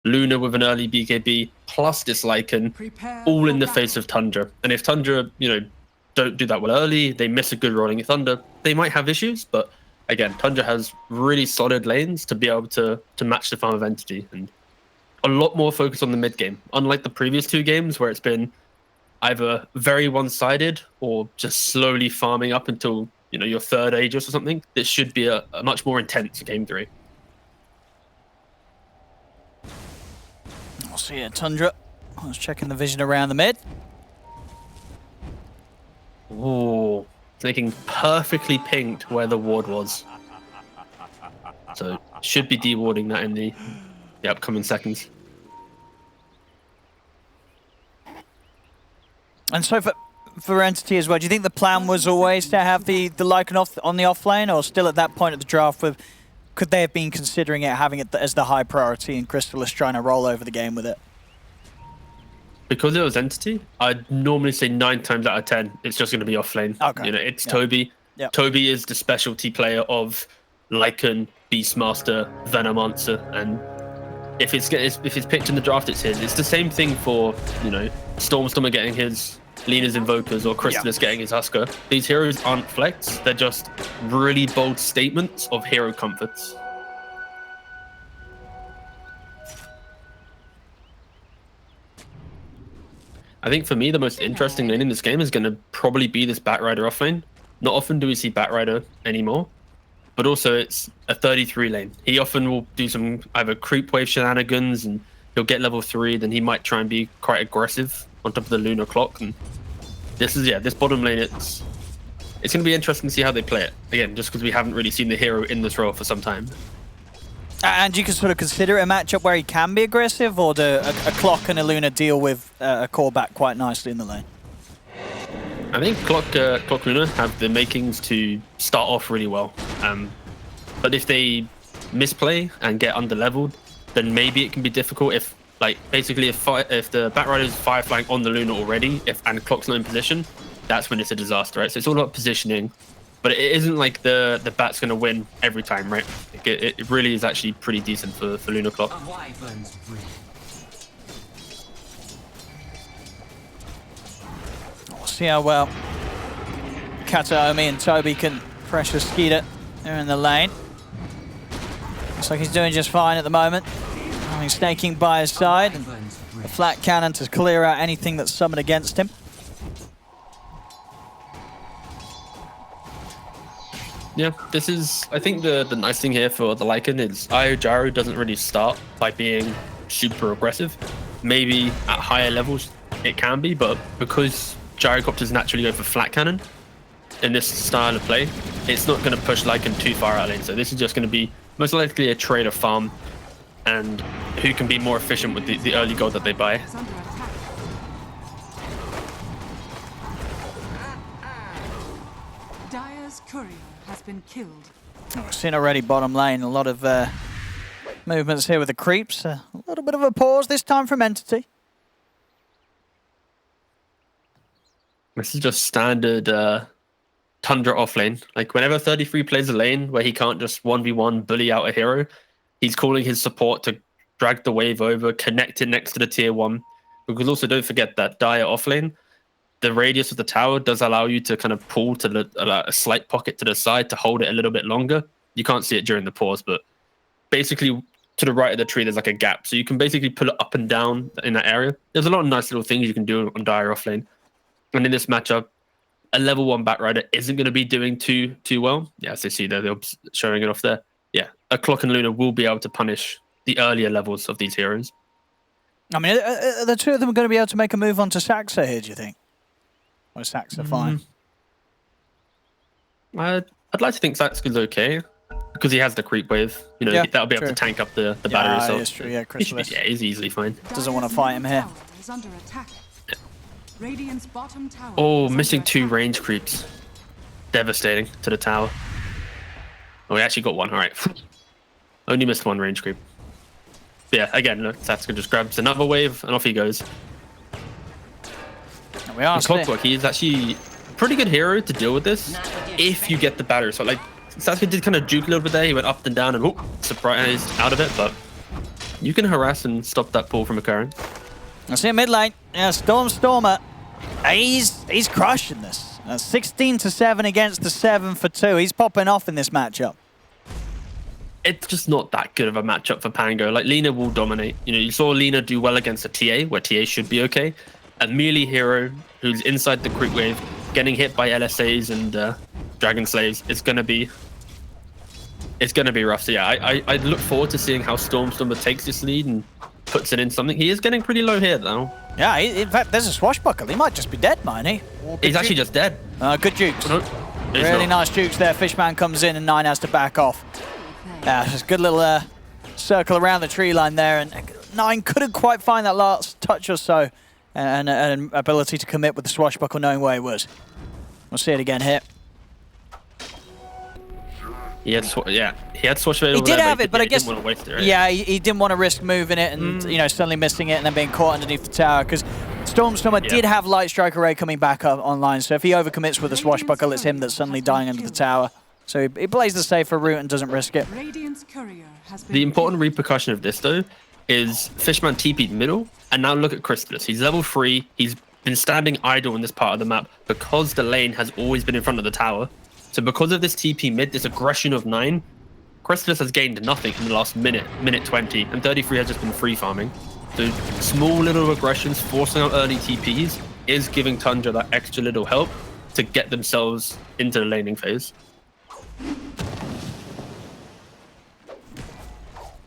Luna with an early BKB, plus this Lycan, all in the face of Tundra. And if Tundra, don't do that well early, they miss a good rolling Thunder, they might have issues. But again, Tundra has really solid lanes to be able to match the farm of Entity, and a lot more focus on the mid game. Unlike the previous 2 games where it's been either very one-sided or just slowly farming up until your 3rd Aegis or something. This should be a much more intense game 3. I'll see it, Tundra. I was checking the vision around the mid. Oh, it's making perfectly pinked where the ward was. So should be dewarding that in the upcoming seconds. And so for Entity as well, do you think the plan was always to have the Lycan on the off lane, or still at that point of the draft, could they have been considering having it as the high priority and Crystallis trying to roll over the game with it? Because it was Entity, I'd normally say 9 times out of 10, it's just going to be off lane. Okay. It's Toby. Yep. Toby is the specialty player of Lycan, Beastmaster, Venomancer, and if it's picked in the draft, it's his. It's the same thing for Stormstormer getting his Lena's Invokers or Crystallis getting his Husker. These heroes aren't flex, they're just really bold statements of hero comforts. I think for me, the most interesting lane in this game is going to probably be this Batrider off lane. Not often do we see Batrider anymore, but also it's a 33 lane. He often will do some either creep wave shenanigans and he'll get level 3, then he might try and be quite aggressive on top of the Lunar Clock. And this bottom lane, it's going to be interesting to see how they play it. Again, just because we haven't really seen the hero in this role for some time. And you can sort of consider it a matchup where he can be aggressive, or do a Clock and a Luna deal with a core back quite nicely in the lane? I think Clock Luna have the makings to start off really well. But if they misplay and get under-leveled, then maybe it can be difficult if basically if the Batrider's fireflying on the Luna already, and Clock's not in position, that's when it's a disaster, right? So it's all about positioning, but it isn't like the Bat's going to win every time, right? It really is actually pretty decent for Luna Clock. We'll see how well Kataomi and Toby can pressure Skeeter there in the lane. Looks like he's doing just fine at the moment. Having snaking by his side and a flat cannon to clear out anything that's summoned against him. Yeah, this is, I think the nice thing here for the Lycan is Gyro doesn't really start by being super aggressive. Maybe at higher levels it can be, but because Gyrocopters naturally go for flat cannon in this style of play, it's not going to push Lycan too far out lane. So this is just going to be most likely a trade of farm and who can be more efficient with the early gold that they buy. Dire's courier has been killed. We've seen already bottom lane, a lot of movements here with the creeps. A little bit of a pause this time from Entity. This is just standard Tundra off lane. Like whenever 33 plays a lane where he can't just 1v1 bully out a hero, he's calling his support to drag the wave over, connect it next to the tier 1. Because also don't forget that Dire off lane, the radius of the tower does allow you to kind of pull to a slight pocket to the side to hold it a little bit longer. You can't see it during the pause, but basically to the right of the tree, there's like a gap. So you can basically pull it up and down in that area. There's a lot of nice little things you can do on Dire off lane. And in this matchup, a level 1 Batrider isn't going to be doing too well. Yeah, as you see there, they're showing it off there. Yeah, a Clock and Luna will be able to punish the earlier levels of these heroes. I mean, are the two of them going to be able to make a move onto Saxa here, do you think? Or is Saxa fine? I'd like to think Saxa's okay, because he has the creep wave. That'll be able to tank up the battery itself. Yeah, it's true, yeah, Crystallis. Yeah, he's easily fine. Doesn't want to fight him here. Oh, missing 2 range creeps. Devastating to the tower. Oh, we actually got 1, alright. Only missed 1 range creep. But yeah, again, look, Satsuka just grabs another wave and off he goes. And we are Clockwork, he is actually a pretty good hero to deal with this if you get the battery. So like Satsuka did kind of juke a little bit there, he went up and down and surprised out of it, but you can harass and stop that pull from occurring. I see a mid lane. Yeah, Stormer. He's crushing this. 16-7 against the 7 for 2. He's popping off in this matchup. It's just not that good of a matchup for Pango. Like, Lina will dominate. You know, you saw Lina do well against a TA, where TA should be okay. A melee hero who's inside the creep wave, getting hit by LSAs and Dragon Slaves, it's gonna be rough. So yeah, I look forward to seeing how Stormer takes this lead and puts it in something. He is getting pretty low here though. Yeah, in fact, there's a swashbuckle. He might just be dead, mightn't he? He's actually just dead. Good jukes. No, really nice jukes there. Fishman comes in and 9 has to back off. Yeah, just a good little circle around the tree line there, and 9 couldn't quite find that last touch or so, and an ability to commit with the swashbuckle, knowing where he was. We'll see it again here. He had swashbuckle. He did have it, but I guess didn't want to waste it, right? yeah, he didn't want to risk moving it and you know, suddenly missing it and then being caught underneath the tower, because Stormer did have Light Strike Array coming back up online, so if he overcommits with a swashbuckle, it's him that's suddenly dying under the tower. So he plays the safer route and doesn't risk it. The important repercussion of this, though, is Fishman TP'd middle, and now look at Crystallis. He's level 3. He's been standing idle in this part of the map because the lane has always been in front of the tower. So because of this TP mid, this aggression of 9, Crystallis has gained nothing in the last minute 20, and 33 has just been free farming. So small little aggressions, forcing out early TPs, is giving Tundra that extra little help to get themselves into the laning phase.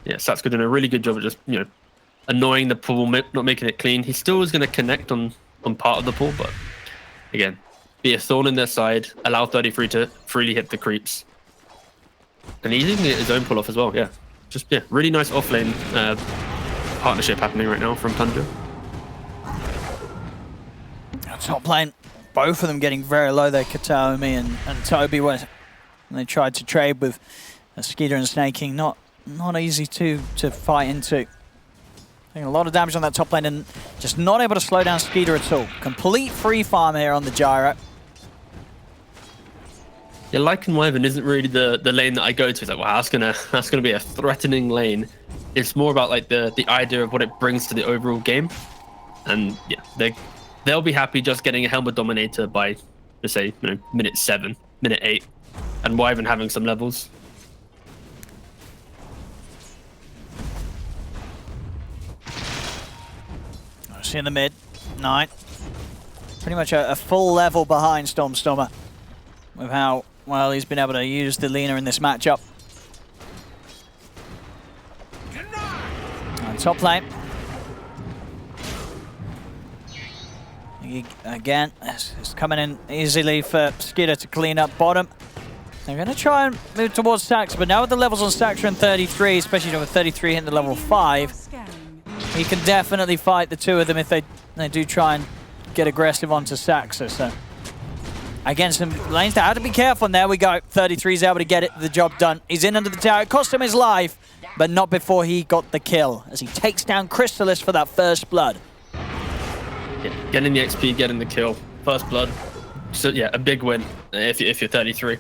Yeah, Satsuko doing a really good job of just, you know, annoying the pool, not making it clean. He still is going to connect on part of the pool, but again, be a thorn in their side, allow 33 to freely hit the creeps. And he's even get his own pull off as well, yeah. Just, yeah, really nice offlane partnership happening right now from Tundra. Top lane, both of them getting very low there, Kataomi and Toby, when they tried to trade with Skeeter and Snaking. Not easy to fight into. Taking a lot of damage on that top lane and just not able to slow down Skeeter at all. Complete free farm here on the gyro. Yeah, Lycan Wyvern isn't really the lane that I go to. It's like, wow, that's gonna be a threatening lane. It's more about like the idea of what it brings to the overall game. And yeah, they'll be happy just getting a Helmet Dominator by, let's say, you know, minute 7, minute 8, and Wyvern having some levels. See in the mid, 9. Pretty much a full level behind Stormer with how well he's been able to use the Lina in this matchup. And top lane. Again, it's coming in easily for Skidder to clean up bottom. They're going to try and move towards Sax, but now with the levels on Sax and 33, especially with 33 hitting the level 5, he can definitely fight the two of them if they do try and get aggressive onto Saxa. So against some lanes, they have to be careful, and there we go. 33's able to get the job done. He's in under the tower. It cost him his life, but not before he got the kill, as he takes down Crystallis for that first blood. Yeah, getting the XP, getting the kill, first blood. So yeah, a big win if you're 33.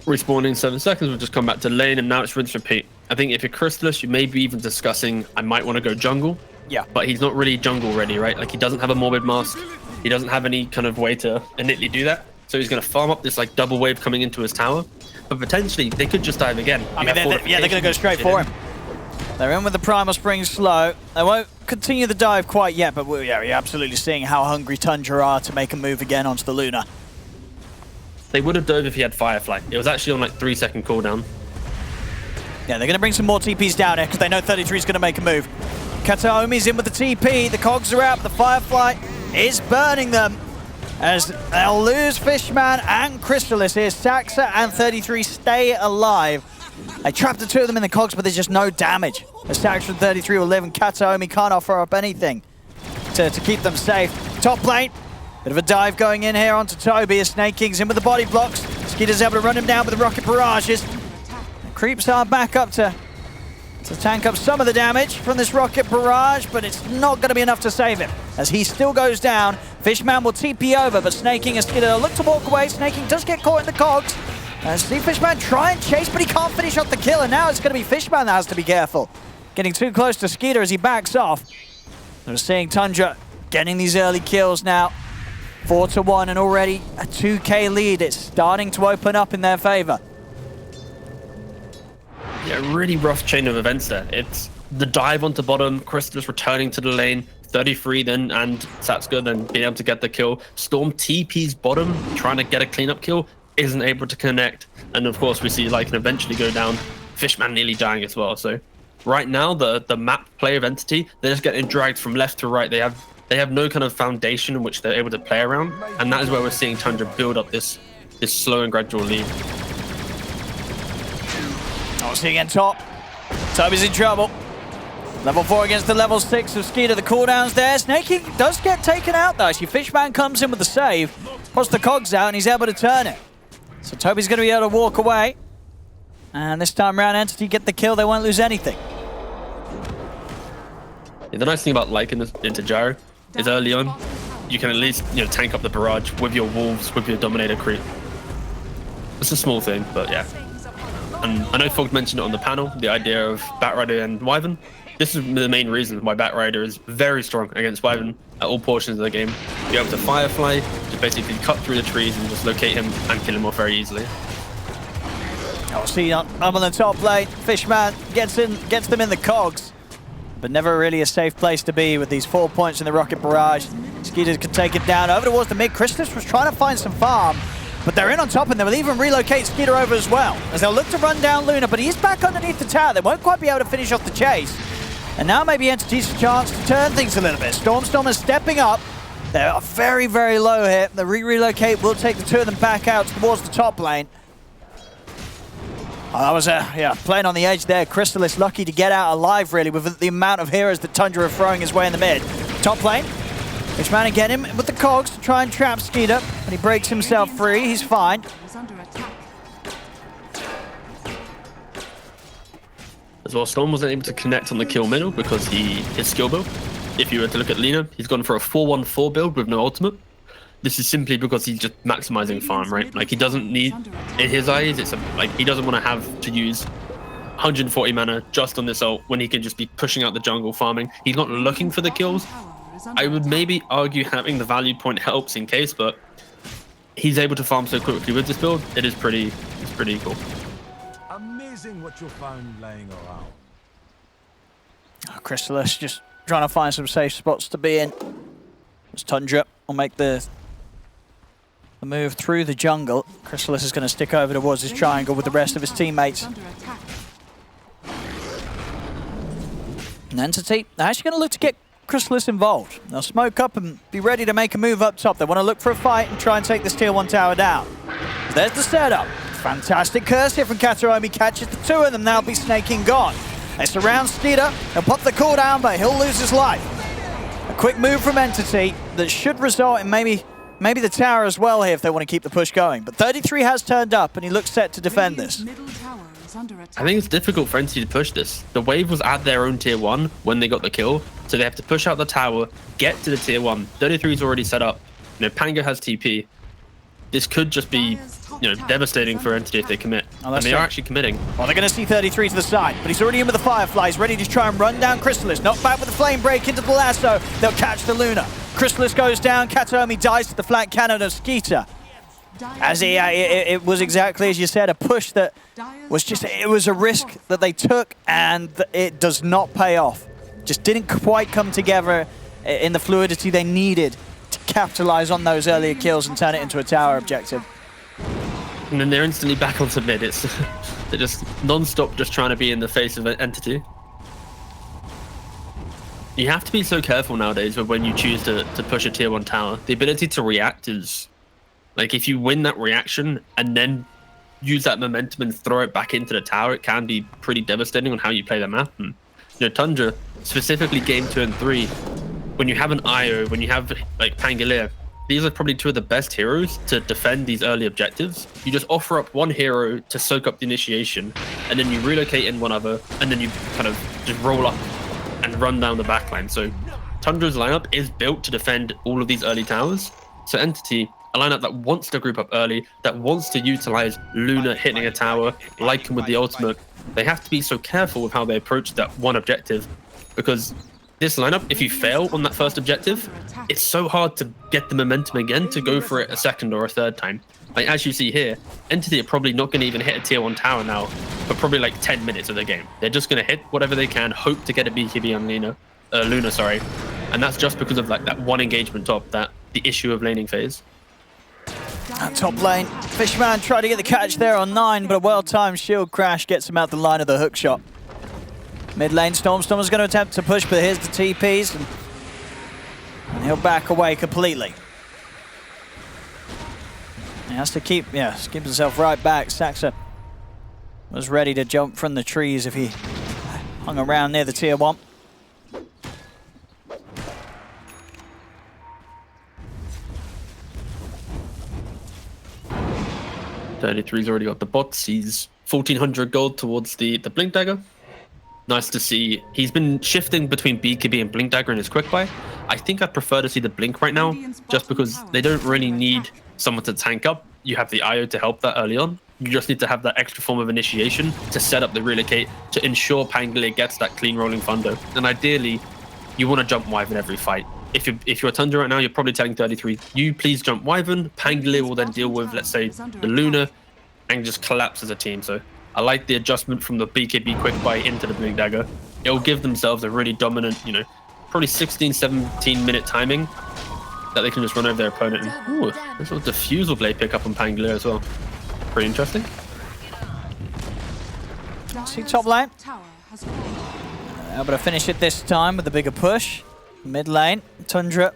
Respawning 7 seconds, we'll just come back to lane, and now it's rinse repeat. I think if you're Crystallis, you may be even discussing, I might want to go jungle. Yeah. But he's not really jungle ready, right? Like, he doesn't have a Morbid Mask. He doesn't have any kind of way to innately do that. So he's going to farm up this like double wave coming into his tower. But potentially, they could just dive again. I mean, they're going to go straight for him. They're in with the Primal Spring slow. They won't continue the dive quite yet, but we're absolutely seeing how hungry Tundra are to make a move again onto the Luna. They would have dove if he had Firefly. It was actually on like 3-second cooldown. Yeah, they're going to bring some more TPs down here because they know 33 is going to make a move. Kataomi's in with the TP. The cogs are out. The Firefly is burning them as they'll lose Fishman and Crystallis here. Saxa and 33 stay alive. They trapped the two of them in the cogs, but there's just no damage. As Saxa and 33 will live, and Kataomi can't offer up anything to keep them safe. Top lane. Bit of a dive going in here onto Toby as Snake King's in with the body blocks. Skitter's able to run him down with the rocket barrages. The creeps are back up to tank up some of the damage from this rocket barrage, but it's not going to be enough to save him. As he still goes down, Fishman will TP over, but Snake King and Skidder look to walk away. Snake King does get caught in the cogs. See Fishman try and chase, but he can't finish off the kill, and now it's going to be Fishman that has to be careful. getting too close to Skeeter as he backs off. We're seeing Tundra getting these early kills now. 4-1 and already a 2K lead. It's starting to open up in their favor. Yeah, really rough chain of events there. It's the dive onto bottom, Crystallis returning to the lane, 33 then, and Satsuka then being able to get the kill. Storm TP's bottom, trying to get a cleanup kill, isn't able to connect. And of course, we see Lycan eventually go down. Fishman nearly dying as well. So right now, the map play of Entity, they're just getting dragged from left to right. They have no kind of foundation in which they're able to play around. And that is where we're seeing Tundra build up this slow and gradual lead. Obviously again top. Toby's in trouble. Level 4 against the level 6 of Skeeter. The cooldown's there. Snakey does get taken out though. Actually, Fishman comes in with the save, puts the cogs out, and he's able to turn it. So Toby's going to be able to walk away. And this time around, Entity get the kill. They won't lose anything. Yeah, the nice thing about Lycan into Gyro is early on, you can at least tank up the barrage with your wolves, with your dominator creep. It's a small thing, but yeah. And I know Fog mentioned it on the panel, the idea of Batrider and Wyvern. This is the main reason why Batrider is very strong against Wyvern at all portions of the game. You're able to Firefly, to basically cut through the trees and just locate him and kill him off very easily. I'll see up on the top lane. Fishman gets them in the cogs, but never really a safe place to be with these 4 points in the rocket barrage. Skeeter can take it down over towards the mid. Crystallis was trying to find some farm, but they're in on top, and they will even relocate Skeeter over as well, as they'll look to run down Luna, but he's back underneath the tower. They won't quite be able to finish off the chase. And now maybe Entity's a chance to turn things a little bit. Storm is stepping up. They're very, very low here. The relocate will take the two of them back out towards the top lane. Oh, that was playing on the edge there. Crystallis lucky to get out alive, really, with the amount of heroes that Tundra are throwing his way in the mid. Top lane. Fishman again him with the cogs to try and trap Skeeter, but he breaks himself free. He's fine. As well, Storm wasn't able to connect on the kill middle because his skill build. If you were to look at Lina, he's gone for a 4-1-4 build with no ultimate. This is simply because he's just maximizing farm, right? Like, he doesn't need, in his eyes, he doesn't want to have to use 140 mana just on this ult when he can just be pushing out the jungle farming. He's not looking for the kills. I would maybe argue having the value point helps in case, but he's able to farm so quickly with this build. It's pretty cool. Amazing what you found laying around. Oh, Crystallis just trying to find some safe spots to be in. As Tundra will make the move through the jungle. Crystallis is going to stick over towards his triangle with the rest of his teammates. And Entity, they're actually going to look to get Crystallis involved. They'll smoke up and be ready to make a move up top. They want to look for a fight and try and take this tier 1 tower down. There's the setup. Fantastic curse here from Kataromi. Catches the two of them. Now be snaking gone. They surround Skeeter. He'll pop the cooldown, but he'll lose his life. A quick move from Entity that should result in maybe the tower as well here if they want to keep the push going. But 33 has turned up and he looks set to defend this. I think it's difficult for Entity to push this. The wave was at their own tier 1 when they got the kill, so they have to push out the tower, get to the tier 1. 33 is already set up. Pango has TP. This could just be, devastating for Entity if they commit. And they are actually committing. Well, they're going to see 33 to the side, but he's already in with the Fireflies, ready to try and run down Crystallis. Not back with the Flame Break into the lasso. They'll catch the Luna. Crystallis goes down. Kataromi dies to the flank cannon of Skeeter. As it was exactly as you said, a push that was it was a risk that they took, and it does not pay off. Just didn't quite come together in the fluidity they needed to capitalize on those earlier kills and turn it into a tower objective. And then they're instantly back onto mid. They're just non-stop just trying to be in the face of an Entity. You have to be so careful nowadays when you choose to push a tier 1 tower. The ability to react is, like, if you win that reaction and then use that momentum and throw it back into the tower, it can be pretty devastating on how you play the map. And, Tundra, specifically game 2 and 3, when you have an IO, when you have like Pangolier, these are probably two of the best heroes to defend these early objectives. You just offer up one hero to soak up the initiation, and then you relocate in one other, and then you kind of just roll up and run down the backline. So Tundra's lineup is built to defend all of these early towers. So Entity a lineup that wants to group up early, that wants to utilize Luna hitting a tower, like him with the ultimate. They have to be so careful with how they approach that one objective, because this lineup, if you fail on that first objective, it's so hard to get the momentum again to go for it a second or a third time. Like, as you see here, Entity are probably not going to even hit a tier 1 tower now for probably like 10 minutes of the game. They're just going to hit whatever they can, hope to get a BKB on Luna, sorry. And that's just because of like that one engagement top, the issue of laning phase. At top lane, Fishman tried to get the catch there on 9, but a well-timed shield crash gets him out the line of the hook shot. Mid lane, Stormstormer's going to attempt to push, but here's the TPs, and he'll back away completely. He has to keep himself right back. Saxa was ready to jump from the trees if he hung around near the tier 1. .33's already got the bots. He's 1,400 gold towards the Blink Dagger. Nice to see. He's been shifting between BKB and Blink Dagger in his quick buy. I think I prefer to see the Blink right now, just because they don't really need someone to tank up. You have the IO to help that early on. You just need to have that extra form of initiation to set up the relocate to ensure Pangolier gets that clean rolling Thunder. And ideally, you want to jump Wyvern every fight. If you're Tundra right now, you're probably telling 33, you please jump Wyvern. Pangolier will then deal with, let's say, the Luna, and just collapse as a team. So I like the adjustment from the BKB quick buy into the Blink Dagger. It will give themselves a really dominant, probably 16, 17 minute timing that they can just run over their opponent. And, ooh, there's a Diffusal Blade pick up on Pangolier as well. Pretty interesting. See top lane. Able to finish it this time with a bigger push. Mid lane, Tundra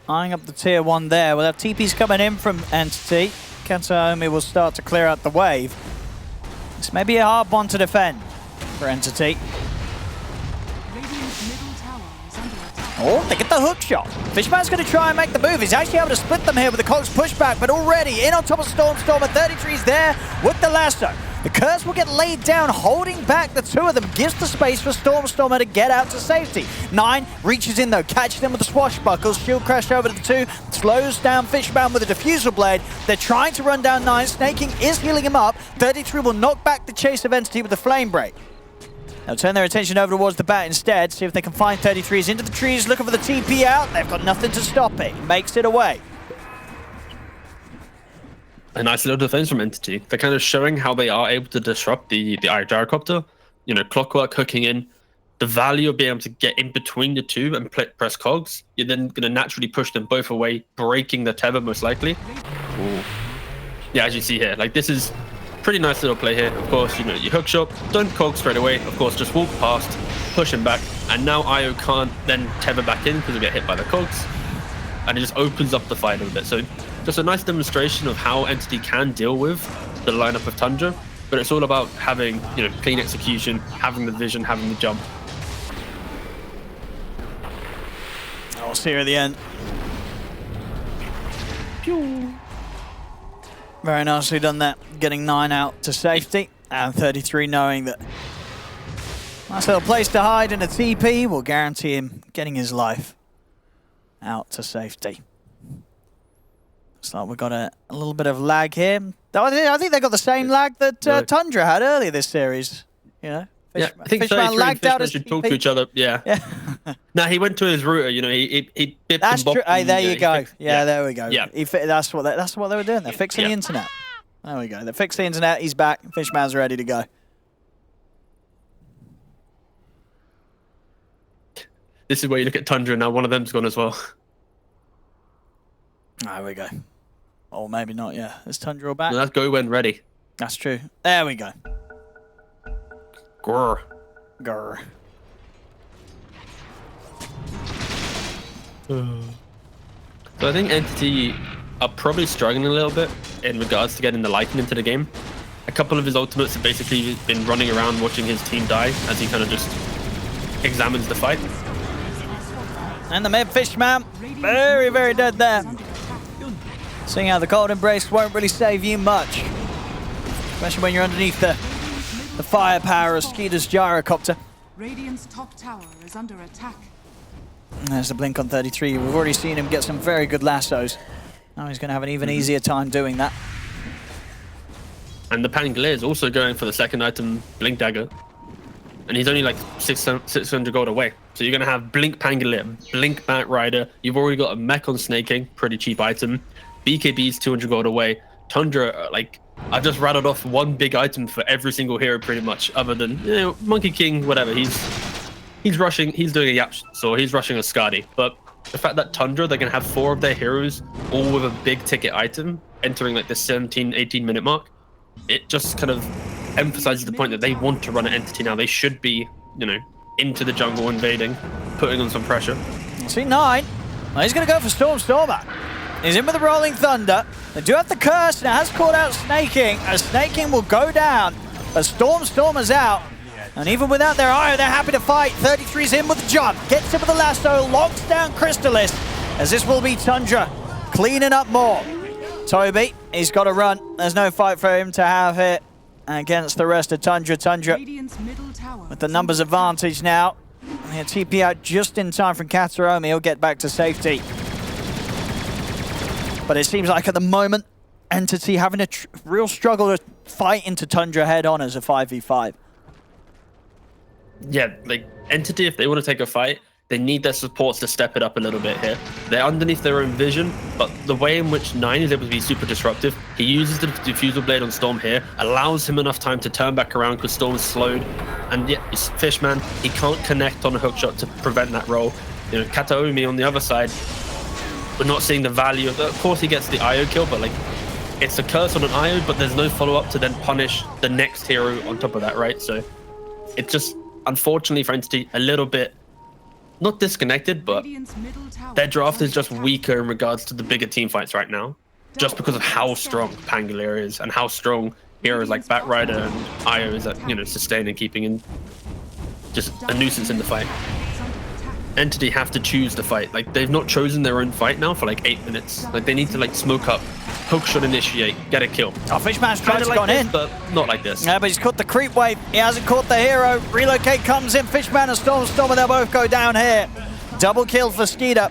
eyeing up the tier 1 there. We'll have TPs coming in from Entity. Kataomi will start to clear out the wave. This may be a hard one to defend for Entity. Oh, they get the hook shot. Fishman's going to try and make the move. He's actually able to split them here with the Cogs pushback, but already in on top of Stormstormer. 33's there with the lasso. The curse will get laid down, holding back the two of them. Gives the space for Stormstormer to get out to safety. 9 reaches in though, catches them with the swashbuckles. Shield crash over to the 2, slows down Fishman with a Diffusal Blade. They're trying to run down 9. Snaking is healing him up. 33 will knock back the chase of Entity with the Flame Break. They'll turn their attention over towards the bat instead, see if they can find 33s into the trees, looking for the TP out. They've got nothing to stop it. He makes it away. A nice little defense from Entity. They're kind of showing how they are able to disrupt the Gyrocopter. Clockwork hooking in. The value of being able to get in between the two and press cogs, you're then going to naturally push them both away, breaking the tether most likely. Ooh. Yeah, as you see here, like this is pretty nice little play here. Of course, you hook shot, don't cog straight away. Of course, just walk past, push him back, and now IO can't then tether back in because he'll get hit by the cogs, and it just opens up the fight a little bit. So just a nice demonstration of how Entity can deal with the lineup of Tundra, but it's all about having clean execution, having the vision, having the jump. I'll see her at the end. Pew. Very nicely done that, getting 9 out to safety, and 33 knowing that nice little place to hide in a TP will guarantee him getting his life out to safety. Looks like we've got a little bit of lag here. I think they got the same lag that Tundra had earlier this series. Yeah, I think Fishman lagged out as should talk to each other. Yeah. No, he went to his router. He bipped. That's true. Hey, there you go. Yeah, there we go. Yeah, that's what they were doing. They're fixing the internet. There we go. They fixed the internet. He's back. Fishman's ready to go. This is where you look at Tundra now. One of them's gone as well. There we go. Or maybe not. Yeah, is Tundra back? No, that's go when ready. That's true. There we go. Grr. Grr. So I think Entity are probably struggling a little bit in regards to getting the Lycan into the game. A couple of his ultimates have basically been running around watching his team die as he kind of just examines the fight. And the mid Fishman, very, very dead there. Seeing how the Cold Embrace won't really save you much, especially when you're underneath the firepower of Skeeter's Gyrocopter. Radiant's top tower is under attack. There's the blink on 33. We've already seen him get some very good lassos. Now he's going to have an even easier time doing that. And the Pangolier is also going for the second item, Blink Dagger. And he's only like 600 gold away. So you're going to have Blink Pangolier, Blink Batrider. You've already got a mech on Snaking, pretty cheap item. BKB's 200 gold away. Tundra, like, I've just rattled off one big item for every single hero pretty much, other than, you know, Monkey King, whatever. He's rushing, he's doing a Yap, so he's rushing a Skadi. But the fact that Tundra, they're going to have 4 of their heroes, all with a big ticket item, entering like the 17, 18 minute mark, it just kind of emphasizes the point that they want to run an entity now. They should be, you know, into the jungle invading, putting on some pressure. C9, well, he's going to go for Stormer. He's in with the Rolling Thunder. They do have the curse, and it has called out Snaking, as Snaking will go down, as Stormer's out. And even without their eye, they're happy to fight. 33's in with the jump, gets him with the lasso, locks down Crystallis, as this will be Tundra cleaning up more. Toby, he's got to run. There's no fight for him to have here against the rest of Tundra. Tundra with the numbers advantage now. He'll TP out just in time from Kataomi. He'll get back to safety. But it seems like at the moment, Entity having a real struggle to fight into Tundra head on as a 5v5. Yeah, like Entity, if they want to take a fight, they need their supports to step it up a little bit here. They're underneath their own vision, but the way in which 9 is able to be super disruptive, he uses the Diffusal Blade on Storm here, allows him enough time to turn back around because Storm's slowed. And yeah, he's Fishman, he can't connect on a hookshot to prevent that roll. You know, Kataomi on the other side, we're not seeing the value of, of course he gets the IO kill, but like, it's a curse on an IO, but there's no follow-up to then punish the next hero on top of that, right? So it's just, unfortunately for Entity, a little bit, not disconnected, but their draft is just weaker in regards to the bigger team fights right now, just because of how strong Pangolier is and how strong heroes like Batrider and IO is at, you know, sustaining, keeping in just a nuisance in the fight. Entity have to choose the fight. Like, they've not chosen their own fight now for like 8 minutes. Like, they need to like smoke up, hook shot initiate, get a kill. Oh, Fishman's tried to like gone this, in. but not like this. Yeah, but he's caught the creep wave. He hasn't caught the hero. Relocate comes in. Fishman and Stormer, they'll both go down here. Double kill for Skeeter.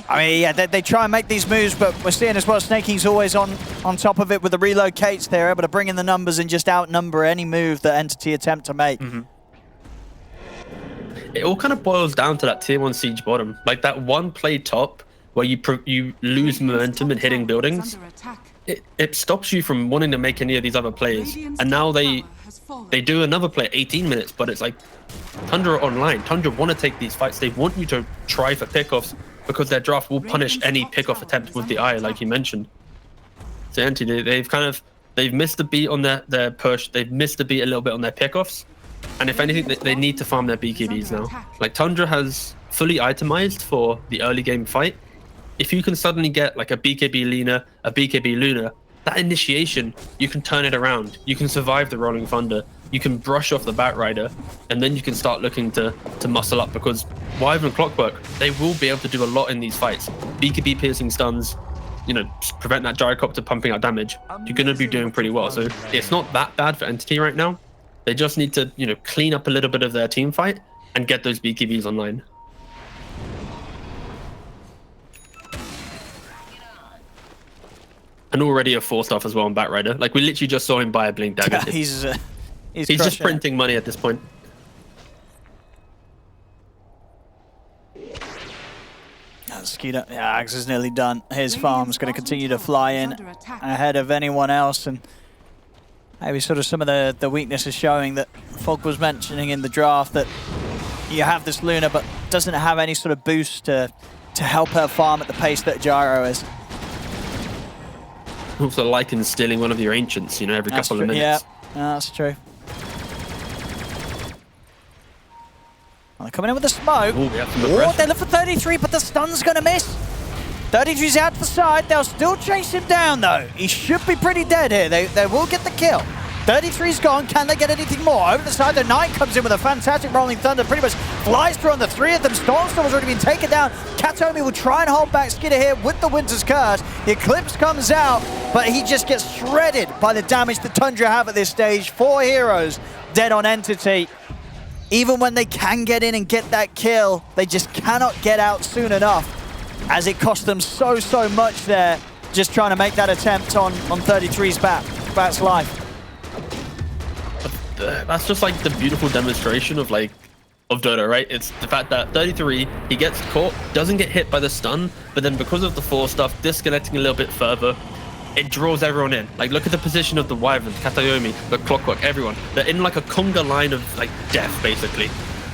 I mean, yeah, they try and make these moves, but we're seeing as well, Snaking's always on top of it with the relocates. They're able to bring in the numbers and just outnumber any move that Entity attempt to make. It all kind of boils down to that tier 1 siege bottom. Like that one play top where you lose momentum in hitting buildings. It stops you from wanting to make any of these other plays. And now they do another play at 18 minutes, but it's like Tundra online. Tundra want to take these fights. They want you to try for pickoffs because their draft will punish any pickoff attempt with the eye, like you mentioned. So Entity, they've missed the beat on their push. They've missed the beat a little bit on their pickoffs. And if anything, they need to farm their BKBs now. Like, Tundra has fully itemized for the early game fight. If you can suddenly get like a BKB Lina, a BKB Luna, that initiation, you can turn it around. You can survive the Rolling Thunder. You can brush off the Batrider, and then you can start looking to muscle up, because Wyvern Clockwork, they will be able to do a lot in these fights. BKB piercing stuns, you know, prevent that Gyrocopter pumping out damage. You're going to be doing pretty well. So it's not that bad for Entity right now. They just need to, you know, clean up a little bit of their team fight and get those BKBs online. And already a 4-star as well on Batrider. Like, we literally just saw him buy a Blink Dagger. He's just printing money at this point. Skeeter, yeah, Axe is nearly done. His farm's going to continue to fly in ahead of anyone else, and maybe sort of some of the weaknesses showing that Fog was mentioning in the draft, that you have this Luna but doesn't have any sort of boost to help her farm at the pace that Gyro is. Also, Lycan stealing one of your Ancients, you know, every couple of minutes. Yeah, that's true. Well, they're coming in with the smoke. Ooh, they look for 33, but the stun's going to miss. 33's out to the side. They'll still chase him down, though. He should be pretty dead here. They will get the kill. 33's gone. Can they get anything more? Over the side, the 9 comes in with a fantastic Rolling Thunder. Pretty much flies through on the 3 of them. Stormstorm has already been taken down. Kataomi will try and hold back Skidder here with the Winter's Curse. The Eclipse comes out, but he just gets shredded by the damage that Tundra have at this stage. 4 heroes dead on Entity. Even when they can get in and get that kill, they just cannot get out soon enough. as it cost them so much there, just trying to make that attempt on 33's Bat's life. That's just like the beautiful demonstration of Dota, right? It's the fact that 33, he gets caught, doesn't get hit by the stun, but then because of the 4 stuff, disconnecting a little bit further, it draws everyone in. Like, look at the position of the Wyverns, Katayomi, the Clockwork, everyone. They're in like a conga line of like death, basically.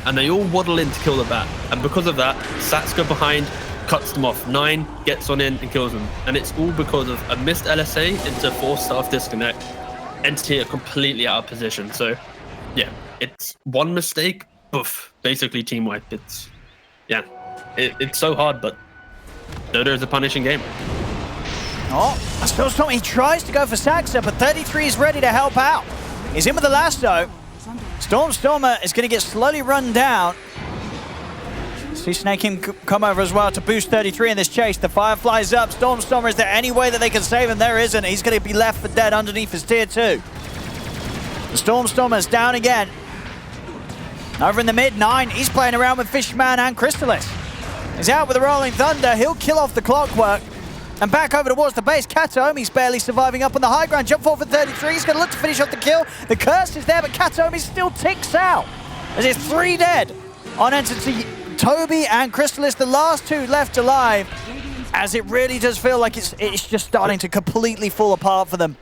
And they all waddle in to kill the Bat. And because of that, Sats go behind, cuts them off. 9 gets on in and kills them. And it's all because of a missed LSA into 4-staff disconnect. Entity are completely out of position. So, yeah, it's one mistake, poof, basically team wipe. It's, yeah, it's so hard, but Dota is a punishing game. Oh, Storm, he tries to go for Saxa, but 33 is ready to help out. He's in with the lasso. Stormer is going to get slowly run down. See Snake him come over as well to boost 33 in this chase. The fire flies up. Stormer, is there any way that they can save him? There isn't. He's going to be left for dead underneath his tier 2. The Stormer's down again. Over in the mid, 9. He's playing around with Fishman and Crystalis. He's out with the Rolling Thunder. He'll kill off the Clockwork. And back over towards the base. Kataomi's barely surviving up on the high ground. Jump forward for 33. He's going to look to finish off the kill. The curse is there, but Kataomi still ticks out. As it's 3 dead on Entity. Toby and Crystalis, the last 2 left alive. As it really does feel like it's just starting to completely fall apart for them.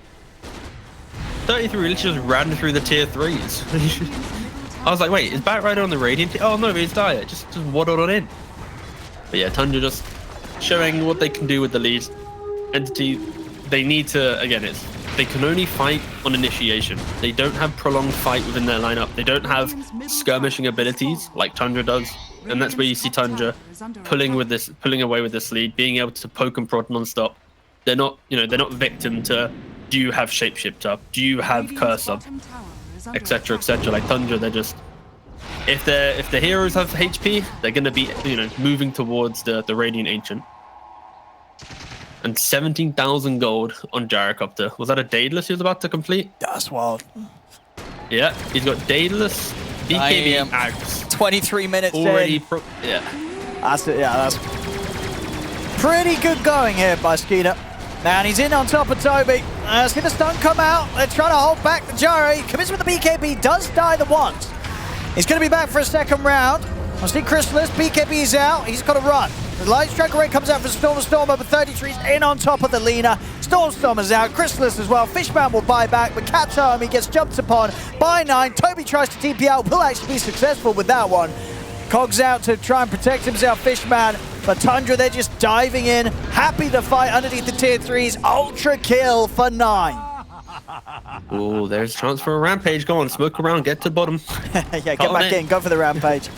33 literally just ran through the tier 3s. I was like, wait, is Bat Rider on the Radiant? Oh no, he's Dire. Just waddled on in. But yeah, Tundra just showing what they can do with the lead. Entity, they need to, again, they can only fight on initiation. They don't have prolonged fight within their lineup. They don't have skirmishing abilities like Tundra does. And that's where you see Tundra pulling away with this lead, being able to poke and prod non-stop. They're not, they're not victim to, do you have Shapeshift up? Do you have Curse up? Etc, etc. Like Tundra, they're just, if the heroes have HP, they're gonna be, moving towards the Radiant Ancient. And 17,000 gold on Gyrocopter. Was that a Daedalus he was about to complete? That's wild. Yeah, he's got Daedalus, BKB, Ags. 23 minutes already. in. Yeah. That's pretty good going here by Skeeter. And he's in on top of Toby. See the stun come out. They're trying to hold back the Gyro. He commits with the BKB, does die the once. He's going to be back for a second round. I see Crystalis, BKB's out. He's got to run. The Light Strike Array comes out for Stormer, but 33's in on top of the Lina. Stormer's out, Crystalis as well. Fishman will buy back, but Kataomi gets jumped upon by 9. Toby tries to TP out, will actually be successful with that one. Cogs out to try and protect himself, Fishman. But Tundra, they're just diving in, happy to fight underneath the tier 3s. Ultra kill for 9. Oh, there's a chance for a rampage. Go on, smoke around, get to the bottom. Yeah, get back in, go for the rampage.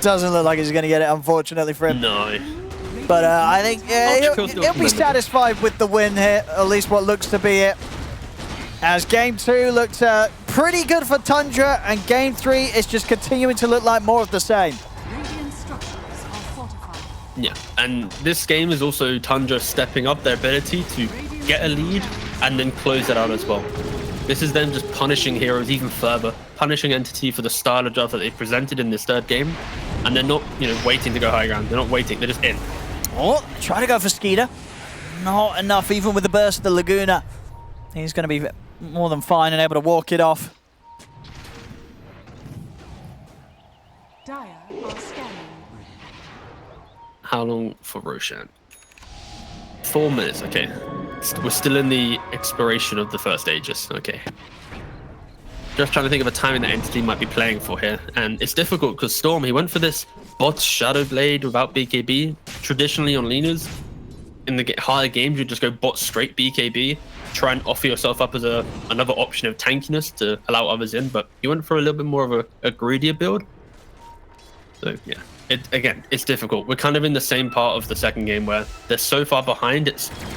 Doesn't look like he's going to get it, unfortunately for him. No. But I think he'll be satisfied with the win here, at least what looks to be it. As game 2 looked pretty good for Tundra, and game 3 is just continuing to look like more of the same. Yeah, and this game is also Tundra stepping up their ability to get a lead and then close it out as well. This is them just punishing heroes even further, punishing Entity for the style of job that they presented in this 3rd game, and they're not, waiting to go high ground. They're not waiting, they're just in. Oh, try to go for Skeeter. Not enough, even with the burst of the Laguna. He's going to be more than fine and able to walk it off. Dire are scanning. How long for Roshan? 4 minutes, okay. We're still in the exploration of the first Aegis, okay. Just trying to think of a timing that Entity might be playing for here. And it's difficult because Storm, he went for this bot Shadow Blade without BKB. Traditionally on Linas, in the harder games, you just go bot straight BKB, try and offer yourself up as another option of tankiness to allow others in, but he went for a little bit more of a greedier build. So yeah. Again, it's difficult. We're kind of in the same part of the 2nd game where they're so far behind,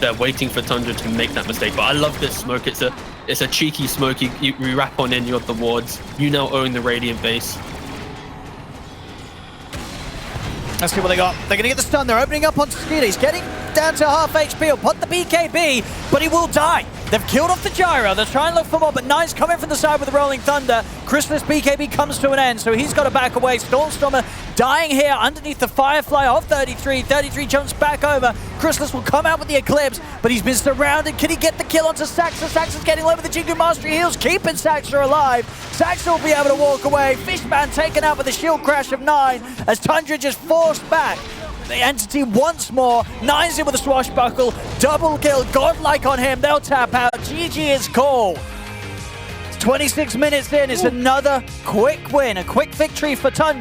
they're waiting for Tundra to make that mistake. But I love this smoke. It's a cheeky smoke. You wrap on in, you have the wards. You now own the Radiant base. Let's see what they got. They're going to get the stun. They're opening up onto Skeeter. He's getting down to half HP. He'll put the BKB, but he will die. They've killed off the Gyro. They're trying to look for more, but Nine's coming from the side with the Rolling Thunder. Chrysalis BKB comes to an end, so he's got to back away. Stormstormer dying here underneath the Firefly of 33. 33 jumps back over. Chrysalis will come out with the Eclipse, but he's been surrounded. Can he get the kill onto Saxa? Saxa's getting low with the Jingu Mastery heals, keeping Saxa alive. Saxa will be able to walk away. Fishman taken out with the shield crash of 9 as Tundra just forced back the entity once more. Nine's in with a swashbuckle. Double kill, godlike on him. They'll tap out. GG is call. 26 minutes in. It's another quick win, a quick victory for Tundra.